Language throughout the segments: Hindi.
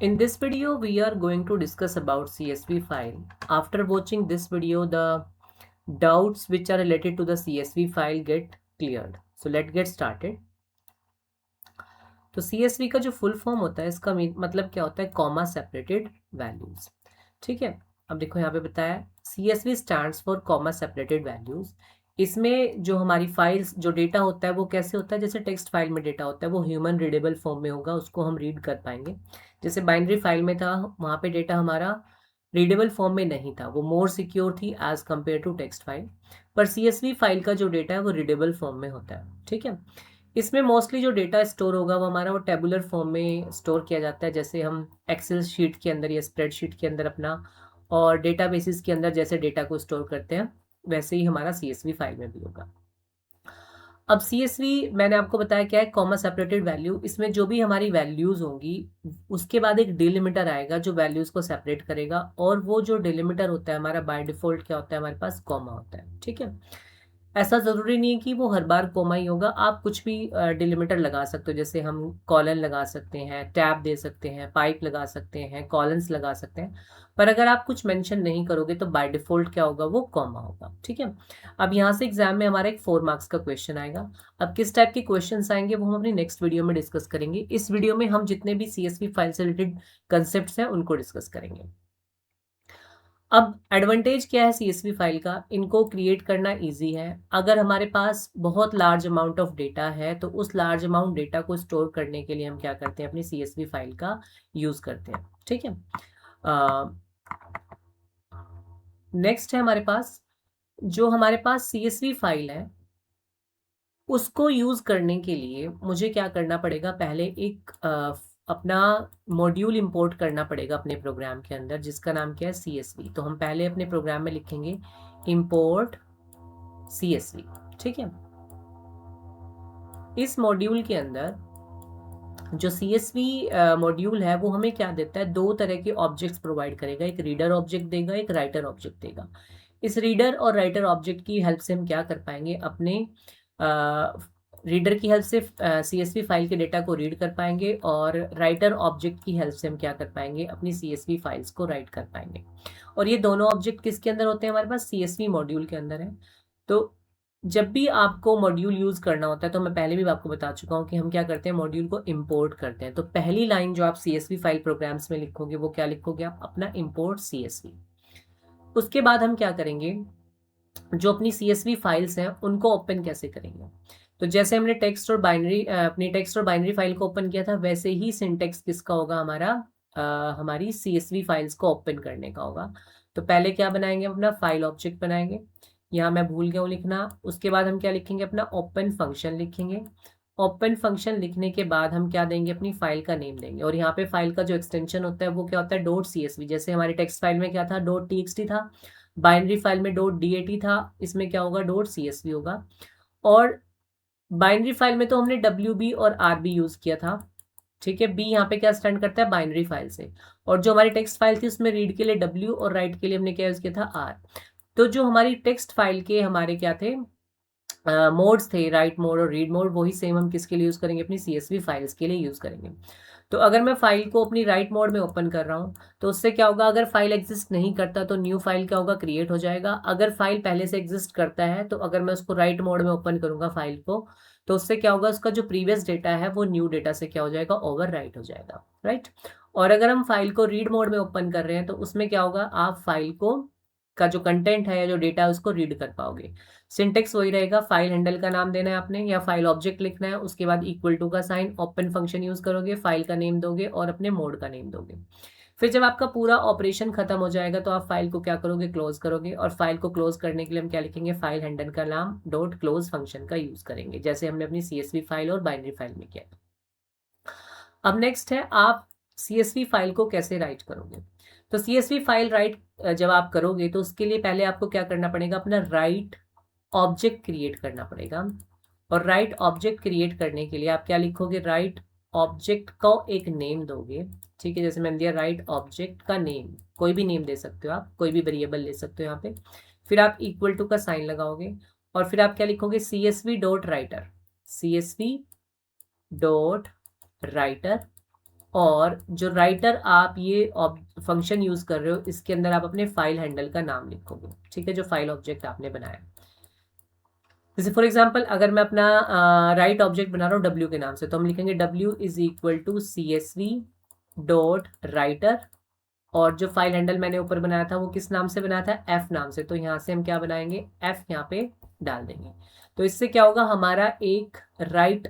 In this video, we are going to discuss about CSV file. After watching this video, the doubts which are related to the CSV file get cleared. So let's get started. तो CSV का जो फुल फॉर्म होता है इसका मतलब क्या होता है, कॉमा सेपरेटेड वैल्यूज। ठीक है, अब देखो यहाँ पे बताया CSV stands for comma separated values. इसमें जो हमारी फाइल्स जो डेटा होता है वो कैसे होता है, जैसे टेक्स्ट फाइल में डेटा होता है वो ह्यूमन रीडेबल फॉर्म में होगा, उसको हम रीड कर पाएंगे। जैसे बाइनरी फाइल में था, वहाँ पे डेटा हमारा रीडेबल फॉर्म में नहीं था, वो मोर सिक्योर थी as compare to text file. पर CSV फाइल का जो डेटा है वो रीडेबल फॉर्म में होता है। ठीक है, इसमें मोस्टली जो डेटा स्टोर होगा वो हमारा वो टेबुलर फॉर्म में स्टोर किया जाता है, जैसे हम एक्सेल शीट के अंदर या स्प्रेडशीट के अंदर अपना, और डेटाबेसिस के अंदर जैसे डेटा को स्टोर करते हैं वैसे ही हमारा CSV फाइल में भी होगा। अब CSV मैंने आपको बताया क्या है, कॉमा सेपरेटेड वैल्यू। इसमें जो भी हमारी वैल्यूज होंगी उसके बाद एक डिलिमिटर आएगा जो वैल्यूज को सेपरेट करेगा, और वो जो डिलिमिटर होता है हमारा बाय डिफॉल्ट क्या होता है, हमारे पास कॉमा होता है। ठीक है, ऐसा ज़रूरी नहीं है कि वो हर बार कोमा ही होगा, आप कुछ भी डिलिमिटर लगा सकते हो, जैसे हम कॉलन लगा सकते हैं, टैब दे सकते हैं, पाइप लगा सकते हैं, कॉलन्स लगा सकते हैं। पर अगर आप कुछ मेंशन नहीं करोगे तो बाय डिफ़ॉल्ट क्या होगा, वो कॉमा होगा। ठीक है, अब यहाँ से एग्जाम में हमारा एक 4 मार्क्स का क्वेश्चन आएगा। अब किस टाइप के क्वेश्चन आएंगे वो हम अपनी नेक्स्ट वीडियो में डिस्कस करेंगे। इस वीडियो में हम जितने भी CSV फाइल से रिलेटेड कंसेप्ट हैं उनको डिस्कस करेंगे। अब एडवांटेज क्या है CSV फाइल का, इनको क्रिएट करना इजी है। अगर हमारे पास बहुत लार्ज अमाउंट ऑफ डेटा है तो उस लार्ज अमाउंट डेटा को स्टोर करने के लिए हम क्या करते हैं, अपनी CSV फाइल का यूज़ करते हैं। ठीक है, नेक्स्ट है हमारे पास, जो हमारे पास CSV फाइल है उसको यूज़ करने के लिए मुझे क्या करना पड़ेगा, पहले एक अपना मॉड्यूल इंपोर्ट करना पड़ेगा अपने प्रोग्राम के अंदर, जिसका नाम क्या है, CSV। तो हम पहले अपने प्रोग्राम में लिखेंगे इंपोर्ट CSV। ठीक है, इस मॉड्यूल के अंदर जो CSV मॉड्यूल है वो हमें क्या देता है, दो तरह के ऑब्जेक्ट्स प्रोवाइड करेगा, एक रीडर ऑब्जेक्ट देगा, एक राइटर ऑब्जेक्ट देगा। इस रीडर और राइटर ऑब्जेक्ट की हेल्प से हम क्या कर पाएंगे, अपने रीडर की हेल्प से CSV फाइल के डेटा को रीड कर पाएंगे, और राइटर ऑब्जेक्ट की हेल्प से हम क्या कर पाएंगे, अपनी CSV फाइल्स को राइट कर पाएंगे। और ये दोनों ऑब्जेक्ट किसके अंदर होते हैं, हमारे पास CSV मॉड्यूल के अंदर है। तो जब भी आपको मॉड्यूल यूज़ करना होता है, तो मैं पहले भी आपको बता चुका हूँ कि हम क्या करते हैं, मॉड्यूल को इंपोर्ट करते हैं। तो पहली लाइन जो आप CSV फाइल प्रोग्राम्स में लिखोगे वो क्या लिखोगे, आप अपना इंपोर्ट CSV। उसके बाद हम क्या करेंगे, जो अपनी CSV फाइल्स हैं उनको ओपन कैसे करेंगे। तो जैसे हमने टेक्स्ट और बाइनरी अपनी टेक्स्ट और बाइनरी फाइल को ओपन किया था, वैसे ही सिंटेक्स किसका होगा, हमारा हमारी CSV फाइल्स को ओपन करने का होगा। तो पहले क्या बनाएंगे, अपना फाइल ऑब्जेक्ट बनाएंगे, यहाँ मैं भूल गया हूँ लिखना। उसके बाद हम क्या लिखेंगे, अपना ओपन फंक्शन लिखेंगे। ओपन फंक्शन लिखने के बाद हम क्या देंगे, अपनी फाइल का नेम देंगे। और यहाँ पे फाइल का जो एक्सटेंशन होता है वो क्या होता है, .csv। जैसे हमारी टेक्स्ट फाइल में क्या था, .txt था, बाइनरी फाइल में .dat था, इसमें क्या होगा, .csv होगा। और बाइनरी फाइल में तो हमने WB और RB यूज़ किया था। ठीक है, बी यहाँ पे क्या स्टैंड करता है, बाइनरी फाइल से। और जो हमारी टेक्स्ट फाइल थी उसमें रीड के लिए W और राइट के लिए हमने क्या यूज़ किया था, R। तो जो हमारी टेक्स्ट फाइल के हमारे क्या थे, मोड्स थे, राइट मोड और रीड मोड, वही सेम हम किसके लिए यूज़ करेंगे, अपनी CSV फाइल्स के लिए यूज़ करेंगे। तो अगर मैं फाइल को अपनी राइट मोड में ओपन कर रहा हूँ तो उससे क्या होगा, अगर फाइल एग्जिस्ट नहीं करता तो न्यू फाइल क्या होगा, क्रिएट हो जाएगा। अगर फाइल पहले से एग्जिस्ट करता है तो अगर मैं उसको राइट मोड में ओपन करूँगा फाइल को, तो उससे क्या होगा, उसका जो प्रीवियस डेटा है वो न्यू डेटा से क्या हो जाएगा, ओवर राइट हो जाएगा। राइट, और अगर हम फाइल को रीड मोड में ओपन कर रहे हैं तो उसमें क्या होगा, आप फाइल को का जो कंटेंट है या जो डेटा है उसको रीड कर पाओगे। सिंटेक्स वही रहेगा, फाइल हैंडल का नाम देना है आपने या फाइल ऑब्जेक्ट लिखना है, उसके बाद इक्वल टू का साइन, ओपन फंक्शन यूज करोगे, फाइल का नेम दोगे और अपने मोड का नेम दोगे। फिर जब आपका पूरा ऑपरेशन खत्म हो जाएगा तो आप फाइल को क्या करोगे, क्लोज करोगे। और फाइल को क्लोज करने के लिए हम क्या लिखेंगे, फाइल हैंडल का नाम .close फंक्शन का यूज करेंगे, जैसे हमने अपनी CSV फाइल और बाइनरी फाइल में किया। अब नेक्स्ट है, आप CSV फाइल को कैसे राइट करोगे। तो CSV फाइल राइट जब आप करोगे तो उसके लिए पहले आपको क्या करना पड़ेगा, अपना राइट ऑब्जेक्ट क्रिएट करना पड़ेगा। और राइट ऑब्जेक्ट क्रिएट करने के लिए आप क्या लिखोगे, राइट ऑब्जेक्ट को एक नेम दोगे। ठीक है, जैसे मैंने दिया राइट ऑब्जेक्ट का नेम, कोई भी नेम दे सकते हो आप, कोई भी वेरिएबल ले सकते हो यहाँ पे। फिर आप इक्वल टू का साइन लगाओगे और फिर आप क्या लिखोगे, CSV dot writer, CSV dot writer. और जो राइटर आप ये फंक्शन यूज कर रहे हो, इसके अंदर आप अपने फाइल हैंडल का नाम लिखोगे, ठीक है, जो फाइल ऑब्जेक्ट आपने बनाया। जैसे फॉर एग्जांपल अगर मैं अपना राइट ऑब्जेक्ट बना रहा हूँ डब्ल्यू के नाम से, तो हम लिखेंगे W is equal to CSV dot writer, और जो फाइल हैंडल मैंने ऊपर बनाया था वो किस नाम से बनाया था, एफ नाम से, तो यहाँ से हम क्या बनाएंगे, एफ यहाँ पे डाल देंगे। तो इससे क्या होगा, हमारा एक राइट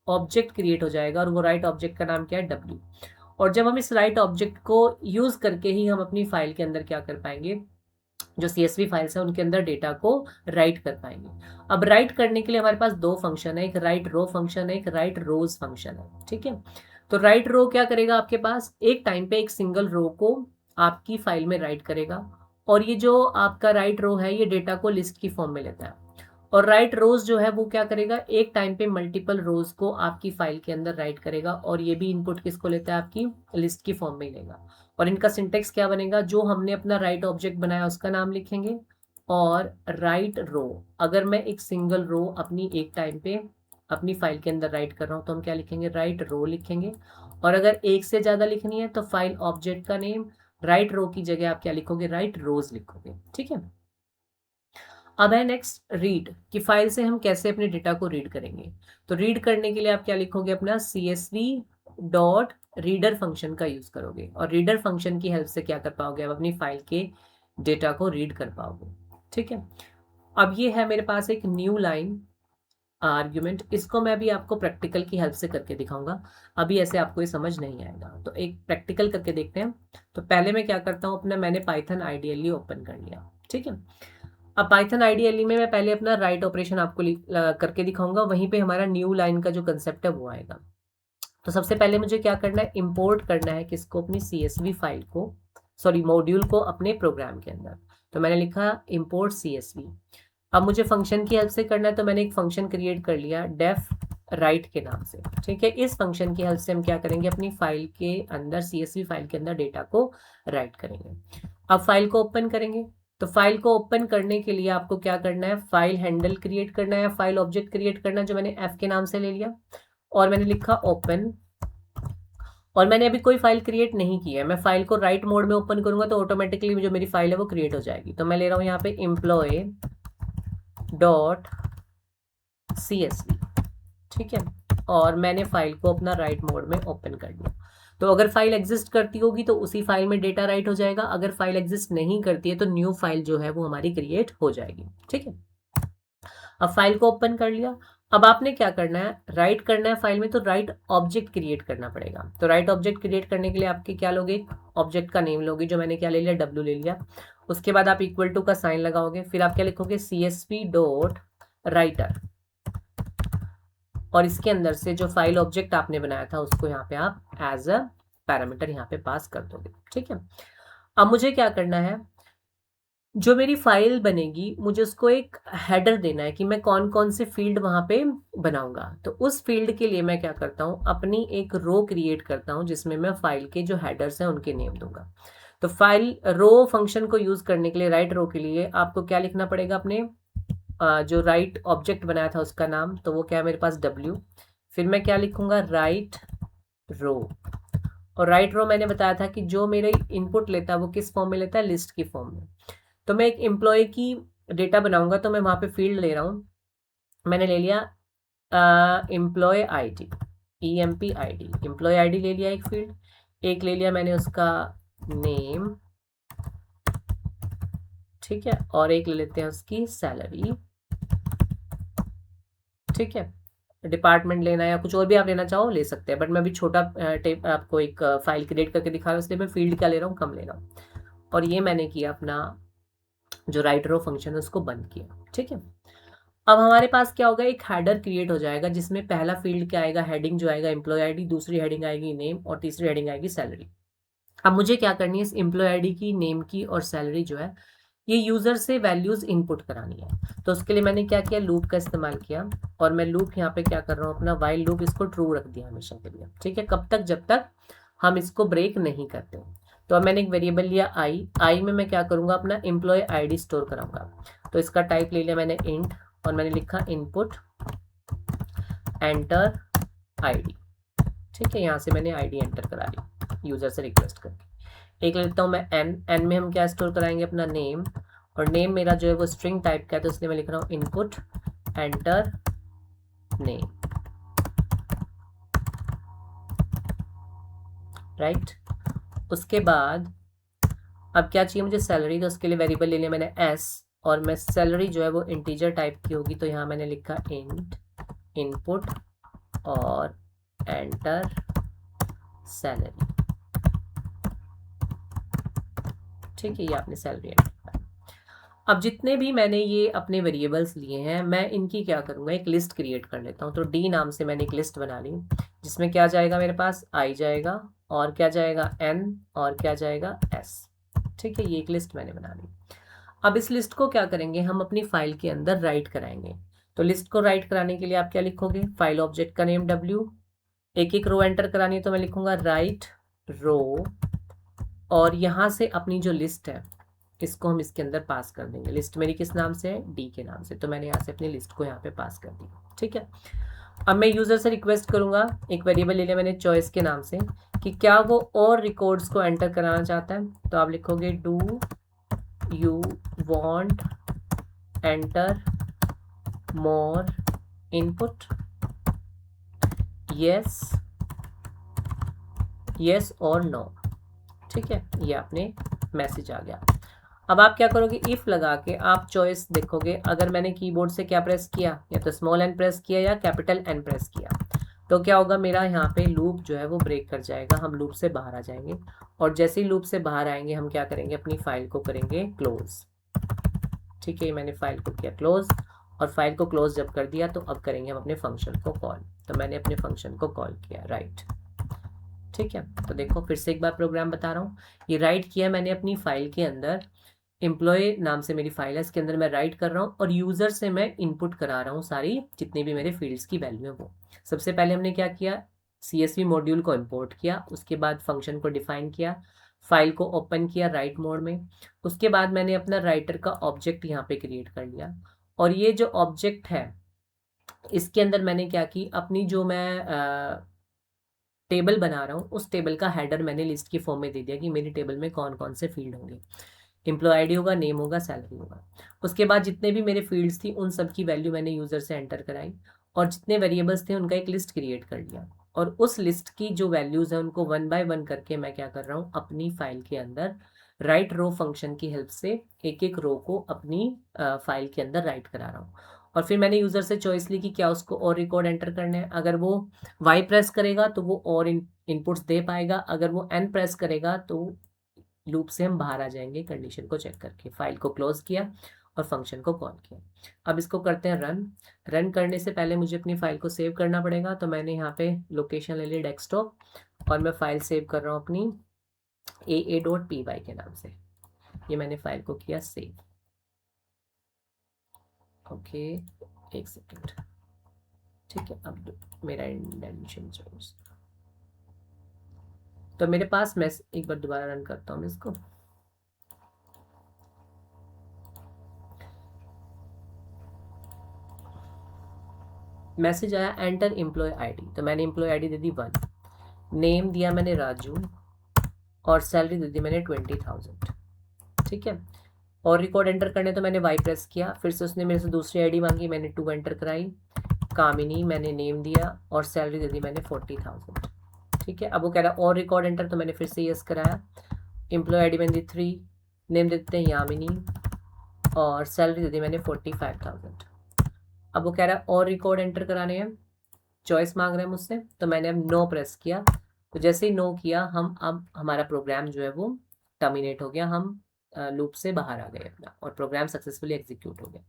ऑब्जेक्ट क्रिएट हो जाएगा, और वो राइट ऑब्जेक्ट का नाम क्या है, डब्ल्यू। और जब हम इस राइट ऑब्जेक्ट को यूज करके ही हम अपनी फाइल के अंदर क्या कर पाएंगे, जो CSV फाइल्स है उनके अंदर डेटा को राइट कर पाएंगे। अब राइट करने के लिए हमारे पास दो फंक्शन है, एक राइट रो फंक्शन है, एक राइट रोज फंक्शन है, ठीक है। तो राइट रो क्या करेगा, आपके पास एक टाइम पे एक सिंगल रो को आपकी फाइल में राइट करेगा, और ये जो आपका राइट रो है ये डेटा को लिस्ट की फॉर्म में लेता है। और राइट रोज जो है वो क्या करेगा, एक टाइम पे मल्टीपल रोज को आपकी फाइल के अंदर राइट करेगा, और ये भी इनपुट किसको लेता है, आपकी लिस्ट की फॉर्म में लेगा। और इनका सिंटेक्स क्या बनेगा, जो हमने अपना राइट ऑब्जेक्ट बनाया उसका नाम लिखेंगे, और राइट रो, अगर मैं एक सिंगल रो अपनी एक टाइम पे अपनी फाइल के अंदर राइट कर रहा हूँ तो हम क्या लिखेंगे, राइट रो लिखेंगे। और अगर एक से ज़्यादा लिखनी है तो फाइल ऑब्जेक्ट का नेम राइट रो की जगह आप क्या लिखोगे, राइट रोज लिखोगे, ठीक है। अब है नेक्स्ट रीड, कि फाइल से हम कैसे अपने डेटा को रीड करेंगे। तो रीड करने के लिए आप क्या लिखोगे, अपना CSV डॉट रीडर फंक्शन का यूज करोगे, और रीडर फंक्शन की हेल्प से क्या कर पाओगे, आप अपनी फाइल के डेटा को रीड कर पाओगे, ठीक है। अब ये है मेरे पास एक न्यू लाइन आर्ग्यूमेंट, इसको मैं अभी आपको प्रैक्टिकल की हेल्प से करके दिखाऊंगा, अभी ऐसे आपको ये समझ नहीं आएगा, तो एक प्रैक्टिकल करके देखते हैं। तो पहले मैं क्या करता हूँ, अपना मैंने पाइथन आइडियली ओपन कर लिया, ठीक है। अब पाइथन आइडियली में मैं पहले अपना राइट ऑपरेशन आपको करके दिखाऊंगा, वहीं पे हमारा न्यू लाइन का जो कंसेप्ट है वो आएगा। तो सबसे पहले मुझे क्या करना है, इंपोर्ट करना है किसको, अपनी CSV फाइल को, सॉरी मॉड्यूल को अपने प्रोग्राम के अंदर। तो मैंने लिखा इंपोर्ट CSV। अब मुझे फंक्शन की हेल्प से करना है, तो मैंने एक फंक्शन क्रिएट कर लिया डेफ राइट के नाम से, ठीक है। इस फंक्शन की हेल्प से हम क्या करेंगे, अपनी फाइल के अंदर CSV फाइल के अंदर डेटा को राइट करेंगे। अब फाइल को ओपन करेंगे, तो फाइल को ओपन करने के लिए आपको क्या करना है, फाइल हैंडल क्रिएट करना है, फाइल ऑब्जेक्ट क्रिएट करना है, जो मैंने एफ के नाम से ले लिया, और मैंने लिखा ओपन। और मैंने अभी कोई फाइल क्रिएट नहीं की है, मैं फाइल को राइट मोड में ओपन करूंगा तो ऑटोमेटिकली जो मेरी फाइल है वो क्रिएट हो जाएगी। तो मैं ले रहा हूं यहाँ पे एम्प्लॉय डॉट CSV, ठीक है, और मैंने फाइल को अपना राइट मोड में ओपन कर लिया। तो अगर फाइल एग्जिस्ट करती होगी तो उसी फाइल में डेटा राइट हो जाएगा, अगर फाइल एग्जिस्ट नहीं करती है तो न्यू फाइल जो है वो हमारी क्रिएट हो जाएगी, ठीक है। अब फाइल को ओपन कर लिया, अब आपने क्या करना है, राइट करना है फाइल में, तो राइट ऑब्जेक्ट क्रिएट करना पड़ेगा। तो राइट ऑब्जेक्ट क्रिएट करने के लिए आपके क्या लोगे, ऑब्जेक्ट का नेम लोगे, जो मैंने क्या ले लिया, डब्ल्यू ले लिया। उसके बाद आप इक्वल टू का साइन लगाओगे, फिर आप क्या लिखोगे, CSV डॉट राइटर, और इसके अंदर से जो फाइल ऑब्जेक्ट आपने बनाया था उसको यहाँ पे आप एज अ पैरामीटर यहाँ पे पास कर दोगे, ठीक है। अब मुझे क्या करना है, जो मेरी फाइल बनेगी मुझे उसको एक हेडर देना है कि मैं कौन कौन से फील्ड वहां पे बनाऊंगा। तो उस फील्ड के लिए मैं क्या करता हूँ, अपनी एक रो क्रिएट करता हूँ जिसमें मैं फाइल के जो हेडर्स हैं उनके नेम दूंगा। तो फाइल रो फंक्शन को यूज करने के लिए राइट रो के लिए आपको क्या लिखना पड़ेगा, अपने जो राइट ऑब्जेक्ट बनाया था उसका नाम, तो वो क्या है मेरे पास W। फिर मैं क्या लिखूंगा, राइट रो, और राइट रो मैंने बताया था कि जो मेरे इनपुट लेता है वो किस फॉर्म में लेता है, लिस्ट की फॉर्म में। तो मैं एक एम्प्लॉय की डेटा बनाऊंगा, तो मैं वहां पे फील्ड ले रहा हूँ, मैंने ले लिया employ ID, EMP ID, employ ID ले लिया एक फील्ड, एक ले लिया मैंने उसका नेम, ठीक है, और एक ले लेते हैं उसकी सैलरी, ठीक है। डिपार्टमेंट लेना है या कुछ और भी आप लेना चाहो ले सकते हैं, बट मैं अभी छोटा टेप आपको एक फाइल क्रिएट करके दिखा रहा हूँ, इसलिए मैं फील्ड क्या ले रहा हूँ, कम ले रहा हूँ। और ये मैंने किया अपना जो राइट रो फंक्शन है उसको बंद किया, ठीक है। अब हमारे पास क्या होगा, एक हेडर क्रिएट हो जाएगा जिसमें पहला फील्ड क्या आएगा, हेडिंग जो आएगा एम्प्लॉय ID, दूसरी हेडिंग आएगी नेम, और तीसरी हेडिंग आएगी सैलरी। अब मुझे क्या करनी है, इस एम्प्लॉय ID की, नेम की और सैलरी जो है ये यूजर से वैल्यूज इनपुट करानी है। तो उसके लिए मैंने क्या किया, लूप का इस्तेमाल किया, और मैं लूप यहाँ पे क्या कर रहा हूँ, अपना वाइल लूप इसको ट्रू रख दिया हमेशा के लिए, ठीक है, कब तक, जब तक हम इसको ब्रेक नहीं करते। तो अब मैंने एक वेरिएबल लिया आई में मैं क्या करूंगा, अपना एम्प्लॉय ID स्टोर कराऊंगा। तो इसका टाइप ले लिया मैंने इंट, और मैंने लिखा इनपुट एंटर ID, ठीक है, यहाँ से मैंने आईडी एंटर करा ली यूज़र से रिक्वेस्ट करके। एक लेता हूँ मैं एन में हम क्या स्टोर कराएंगे, अपना नेम, और नेम मेरा जो है वो स्ट्रिंग टाइप का है, तो इसलिए मैं लिख रहा हूँ इनपुट एंटर नेम, राइट। उसके बाद अब क्या चाहिए मुझे, सैलरी, तो उसके लिए वेरिएबल ले लिया मैंने एस, और मैं सैलरी जो है वो इंटीजर टाइप की होगी, तो यहाँ मैंने लिखा इंट इनपुट और एंटर सैलरी। ठीक है, ये आपने सैलरी एंटर कर। अब जितने भी मैंने ये अपने वेरिएबल्स लिए हैं, मैं इनकी क्या करूँगा, एक लिस्ट क्रिएट कर लेता हूँ। तो डी नाम से मैंने एक लिस्ट बना ली, जिसमें क्या जाएगा मेरे पास, आई जाएगा, और क्या जाएगा, एन, और क्या जाएगा, एस। ठीक है, ये एक लिस्ट मैंने बना ली। अब इस लिस्ट को क्या करेंगे, हम अपनी फाइल के अंदर राइट कराएंगे। तो लिस्ट को राइट कराने के लिए आप क्या लिखोगे, फाइल ऑब्जेक्ट का नेम डब्ल्यू, एक एक रो एंटर करानी है तो मैं लिखूंगा राइट रो, और यहाँ से अपनी जो लिस्ट है इसको हम इसके अंदर पास कर देंगे। लिस्ट मेरी किस नाम से है, डी के नाम से, तो मैंने यहाँ से अपनी लिस्ट को यहाँ पे पास कर दी। ठीक है, अब मैं यूज़र से रिक्वेस्ट करूँगा, एक वेरिएबल ले लिया मैंने चॉइस के नाम से, कि क्या वो और रिकॉर्ड्स को एंटर कराना चाहता है। तो आप लिखोगे do you want enter more input, yes yes और नो। ठीक है, ये आपने मैसेज आ गया। अब आप क्या करोगे, इफ लगा के आप चॉइस देखोगे, अगर मैंने कीबोर्ड से क्या प्रेस किया, या तो स्मॉल एन प्रेस किया या कैपिटल एन प्रेस किया, तो क्या होगा, मेरा यहाँ पे लूप जो है वो ब्रेक कर जाएगा, हम लूप से बाहर आ जाएंगे। और जैसे ही लूप से बाहर आएंगे हम क्या करेंगे, अपनी फाइल को करेंगे क्लोज। ठीक है, मैंने फाइल को किया क्लोज, और फाइल को क्लोज जब कर दिया तो अब करेंगे हम अपने फंक्शन को कॉल। तो मैंने अपने फंक्शन को कॉल किया, राइट। ठीक है, तो देखो फिर से एक बार प्रोग्राम बता रहा हूँ। ये राइट किया मैंने अपनी फाइल के अंदर, एम्प्लॉय नाम से मेरी फाइल है, इसके अंदर मैं राइट कर रहा हूँ, और यूज़र से मैं इनपुट करा रहा हूँ सारी जितने भी मेरे फील्ड्स की वैल्यू है वो। सबसे पहले हमने क्या किया, CSV मॉड्यूल को इंपोर्ट किया, उसके बाद फंक्शन को डिफाइन किया, फाइल को ओपन किया राइट मोड में। उसके बाद मैंने अपना राइटर का ऑब्जेक्ट यहाँ पे क्रिएट कर लिया, और ये जो ऑब्जेक्ट है इसके अंदर मैंने क्या की, अपनी जो मैं टेबल बना रहा हूँ उस टेबल का हेडर मैंने लिस्ट की फॉर्म में दे दिया कि मेरी टेबल में कौन कौन से फील्ड होंगे। एम्प्लॉय आईडी होगा, नेम होगा, सैलरी होगा। उसके बाद जितने भी मेरे फील्ड्स थी उन सब की वैल्यू मैंने यूज़र से एंटर कराई, और जितने वेरिएबल्स थे उनका एक लिस्ट क्रिएट कर लिया, और उस लिस्ट की जो वैल्यूज़ हैं उनको 1 बाय 1 करके मैं क्या कर रहा हूँ, अपनी फाइल के अंदर राइट रो फंक्शन की हेल्प से एक एक रो को अपनी फाइल के अंदर राइट करा रहा हूँ। और फिर मैंने यूज़र से चॉइस ली कि क्या उसको और रिकॉर्ड एंटर करने हैं। अगर वो वाई प्रेस करेगा तो वो और इनपुट्स दे पाएगा, अगर वो एन प्रेस करेगा तो लूप से हम बाहर आ जाएंगे कंडीशन को चेक करके। फाइल को क्लोज किया और फंक्शन को कॉल किया। अब इसको करते हैं रन। रन करने से पहले मुझे अपनी फाइल को सेव करना पड़ेगा, तो मैंने यहाँ पे लोकेशन ले ली डेस्कटॉप, और मैं फाइल सेव कर रहा हूँ अपनी aa.py के नाम से। ये मैंने फाइल को किया सेव। ओके, एक सेकेंड। ठीक है, अब मेरा इंडेंशन चॉइस, तो मेरे पास मैं एक बार दोबारा रन करता हूँ इसको। मैसेज आया एंटर एम्प्लॉय आईडी, तो मैंने एम्प्लॉय आईडी दे दी 1, नेम दिया मैंने राजू, और सैलरी दे दी मैंने 20,000। ठीक है, और रिकॉर्ड एंटर करने तो मैंने वाई प्रेस किया, फिर से उसने मेरे से दूसरी आईडी मांगी, मैंने 2 एंटर कराई, कामिनी मैंने नेम दिया, और सैलरी दे दी मैंने 40,000। ठीक है, अब वो कह रहा और रिकॉर्ड एंटर, तो मैंने फिर से यस कराया। एम्प्लॉय आईडी मैंने दी 3, नेम देते हैं यामिनी, और सैलरी दे दी मैंने 45,000। अब वो कह रहा है और रिकॉर्ड एंटर कराने हैं, चॉइस मांग रहे हैं मुझसे, तो मैंने अब नो प्रेस किया। तो जैसे ही नो किया हम, अब हमारा प्रोग्राम जो है वो टर्मिनेट हो गया, हम लूप से बाहर आ गए अपना, और प्रोग्राम सक्सेसफुली एग्जीक्यूट हो गया।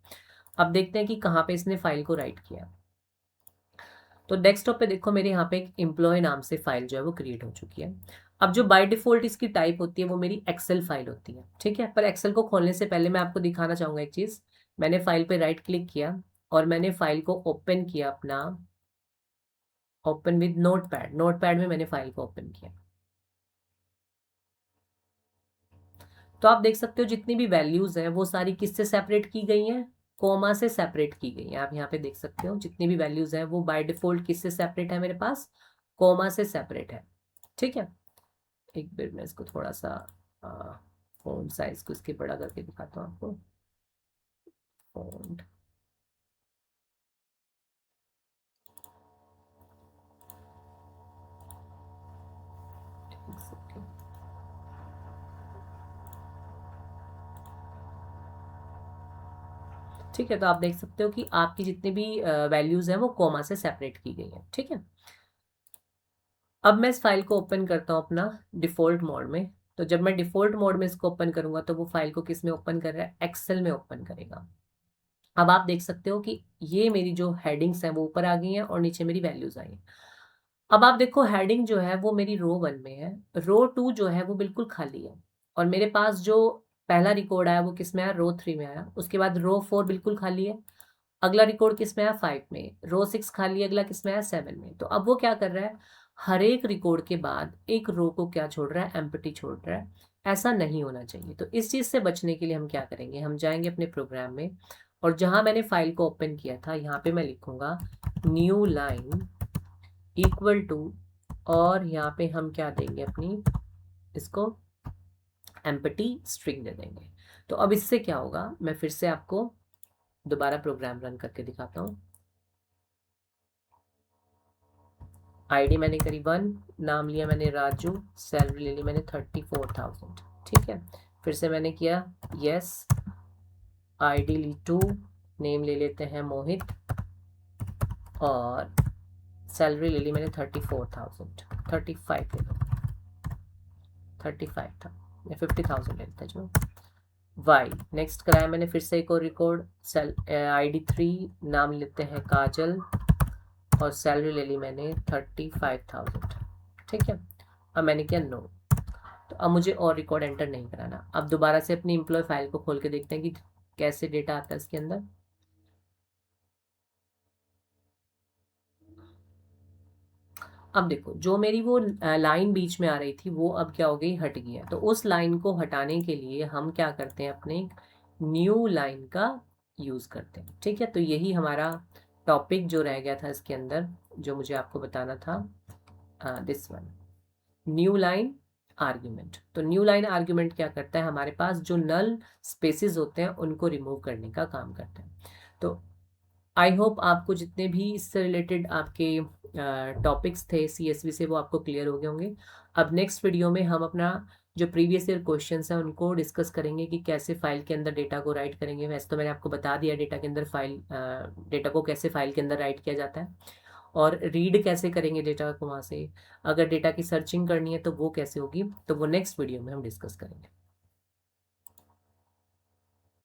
अब देखते हैं कि कहाँ पे इसने फाइल को राइट किया। तो डेस्कटॉप पे देखो मेरे यहाँ पे एक एम्प्लॉय नाम से फाइल जो है वो क्रिएट हो चुकी है। अब जो बाय डिफॉल्ट इसकी टाइप होती है वो मेरी एक्सेल फाइल होती है। ठीक है, पर एक्सेल को खोलने से पहले मैं आपको दिखाना चाहूँगा एक चीज़। मैंने फाइल पे राइट क्लिक किया, और मैंने फाइल को ओपन किया अपना, ओपन विद नोटपैड। नोटपैड में मैंने फाइल को ओपन किया, तो आप देख सकते हो जितनी भी वैल्यूज हैं वो सारी किससे सेपरेट की गई हैं, कोमा से सेपरेट की गई हैं। आप यहाँ पे देख सकते हो जितनी भी वैल्यूज हैं वो बाय डिफॉल्ट किससे सेपरेट है मेरे पास, कॉमा से सेपरेट है। ठीक है, एक बार मैं इसको थोड़ा सा फॉन्ट साइज को इसके बड़ा करके दिखाता हूँ आपको। फॉन्ट ठीक है, तो आप देख सकते हो कि आपकी जितनी भी वैल्यूज हैं वो कॉमा से सेपरेट की गई हैं। ठीक है, अब मैं इस फाइल को ओपन करता हूँ अपना डिफ़ॉल्ट मोड में। तो जब मैं डिफ़ॉल्ट मोड में इसको ओपन करूंगा तो वो फाइल को किस में ओपन कर रहा है, एक्सेल में ओपन करेगा। अब आप देख सकते हो कि ये मेरी जो हेडिंग्स हैं वो ऊपर आ गई हैं और नीचे मेरी वैल्यूज आई हैं। अब आप देखो हेडिंग जो है वो मेरी रो 1 में है, रो 2 जो है वो बिल्कुल खाली है, और मेरे पास जो पहला रिकॉर्ड आया वो किस में आया, रो 3 में आया। उसके बाद रो 4 बिल्कुल खाली है, अगला रिकॉर्ड किस में आया, 5 में। रो 6 खाली है, अगला किस में आया, 7 में। तो अब वो क्या कर रहा है, हर एक रिकॉर्ड के बाद एक रो को क्या छोड़ रहा है, एम्प्टी छोड़ रहा है। ऐसा नहीं होना चाहिए। तो इस चीज़ से बचने के लिए हम क्या करेंगे, हम जाएंगे अपने प्रोग्राम में, और जहां मैंने फाइल को ओपन किया था यहाँ पे मैं लिखूंगा न्यू लाइन इक्वल टू, और यहाँ पे हम क्या देंगे अपनी, इसको एम्प्टी स्ट्रिंग दे देंगे। तो अब इससे क्या होगा, मैं फिर से आपको दोबारा प्रोग्राम रन करके दिखाता हूँ। आईडी मैंने करी 1, नाम लिया मैंने राजू, सैलरी ले ली मैंने 34,000। ठीक है, फिर से मैंने किया यस, आईडी ली 2, नेम ले लेते हैं मोहित, और सैलरी ले ली मैंने 34,000, 35 ले लो, 35 था या 50,000 ले लेते जो। वाई नेक्स्ट कराया मैंने फिर से एक और रिकॉर्ड, सेल आईडी 3, नाम लेते हैं काजल, और सैलरी ले ली मैंने 35,000। ठीक है, अब मैंने किया नो। तो अब मुझे और रिकॉर्ड एंटर नहीं कराना। अब दोबारा से अपनी एम्प्लॉय फाइल को खोल के देखते हैं कि कैसे डेटा आता है इसके अंदर। अब देखो जो मेरी वो लाइन बीच में आ रही थी वो अब क्या हो गई, हट गई है। तो उस लाइन को हटाने के लिए हम क्या करते हैं, अपने न्यू लाइन का यूज करते हैं। ठीक है, तो यही हमारा टॉपिक जो रह गया था इसके अंदर, जो मुझे आपको बताना था, this one, new line argument. तो न्यू लाइन आर्ग्यूमेंट क्या करता है, हमारे पास जो नल स्पेसेस होते हैं उनको रिमूव करने का काम करता है। तो आई होप आपको जितने भी इससे रिलेटेड आपके टॉपिक्स थे सीएसवी से वो आपको क्लियर हो गए होंगे। अब नेक्स्ट वीडियो में हम अपना जो प्रीवियस ईयर क्वेश्चंस हैं उनको डिस्कस करेंगे कि कैसे फाइल के अंदर डेटा को राइट करेंगे। वैसे तो मैंने आपको बता दिया डेटा के अंदर डेटा को कैसे फाइल के अंदर राइट किया जाता है, और रीड कैसे करेंगे डेटा को वहाँ से। अगर डेटा की सर्चिंग करनी है तो वो कैसे होगी, तो वो नेक्स्ट वीडियो में हम डिस्कस करेंगे।